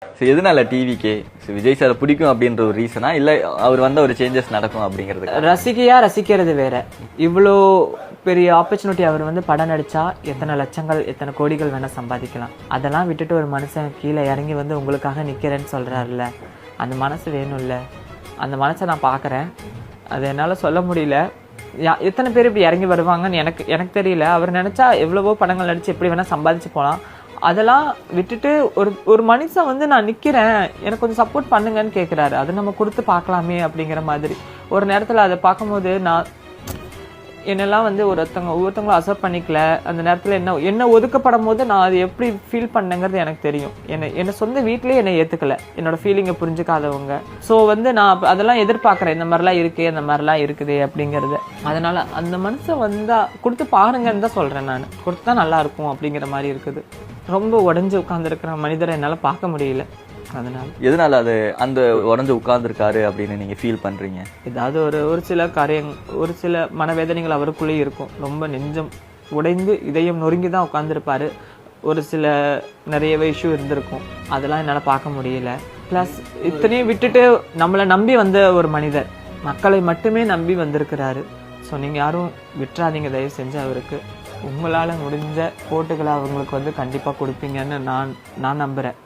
எதனால டிவிக்கே விஜய் சார் பிடிக்கும் அப்படின்ற ஒரு ரீசனா இல்ல அவர் வந்த ஒரு சேஞ்சஸ் நடக்கும் அப்படிங்கிறது? ரசிகையா ரசிக்கிறது வேற. இவ்வளோ பெரிய ஆப்பர்ச்சுனிட்டி அவர் வந்து படம் நடிச்சா எத்தனை லட்சங்கள் எத்தனை கோடிகள் வேணா சம்பாதிக்கலாம். அதெல்லாம் விட்டுட்டு ஒரு மனுஷன் கீழே இறங்கி வந்து உங்களுக்காக நிக்கிறேன்னு சொல்றாருல்ல, அந்த மனசு வேணும்ல. அந்த மனசை நான் பார்க்குறேன். அது என்னால் சொல்ல முடியல. எத்தனை பேர் இப்படி இறங்கி வருவாங்கன்னு எனக்கு தெரியல. அவர் நினைச்சா எவ்வளவோ படங்கள் நடிச்சு எப்படி வேணா சம்பாதிச்சு போகலாம். அதெல்லாம் விட்டுட்டு ஒரு மனுஷன் வந்து நான் நிக்கிறேன், எனக்கு கொஞ்சம் சப்போர்ட் பண்ணுங்கன்னு கேட்குறாரு. அதை நம்ம கொடுத்து பார்க்கலாமே அப்படிங்கிற மாதிரி ஒரு நேரத்தில் அதை பார்க்கும்போது நான் என்னெல்லாம் வந்து ஒவ்வொருத்தவங்களும் அக்செப்ட் பண்ணிக்கல. அந்த நேரத்தில் என்ன ஒதுக்கப்படும் போது நான் அது எப்படி ஃபீல் பண்ணேங்கிறது எனக்கு தெரியும். என்னை சொந்த வீட்டிலே என்னை ஏற்றுக்கல, என்னோட ஃபீலிங்கை புரிஞ்சுக்காதவங்க. ஸோ வந்து நான் அதெல்லாம் எதிர்பார்க்குறேன், இந்த மாதிரிலாம் இருக்குது அந்த மாதிரிலாம் இருக்குது அப்படிங்கிறது. அதனால அந்த மனுஷன் வந்தா கொடுத்து பாருங்கன்னு தான் சொல்கிறேன். நான் கொடுத்தா நல்லா இருக்கும் அப்படிங்கிற மாதிரி இருக்குது. ரொம்ப உடஞ்சி உட்காந்துருக்கிற மனிதரை என்னால் பார்க்க முடியல. எதனால அது அந்த உடஞ்சு உட்கார்ந்துருக்காரு அப்படின்னு நீங்க ஃபீல் பண்றீங்க? ஏதாவது ஒரு சில ஒரு சில மனவேதனைகள் அவருக்குள்ளே இருக்கும். ரொம்ப நெஞ்சம் உடைந்து இதயம் நொறுங்கி தான் உட்காந்துருப்பாரு. ஒரு சில நிறையவே இஷ்யூ இருந்திருக்கும். அதெல்லாம் என்னால் பார்க்க முடியல. ப்ளஸ் இத்தனையும் விட்டுட்டு நம்மளை நம்பி வந்த ஒரு மனிதர், மக்களை மட்டுமே நம்பி வந்திருக்கிறாரு. ஸோ நீங்கள் யாரும் விட்டுறாதீங்க தயவு செஞ்சு. அவருக்கு உங்களால் முடிஞ்ச போட்டுகளை அவங்களுக்கு வந்து கண்டிப்பாக கொடுப்பீங்கன்னு நான் நம்புகிறேன்.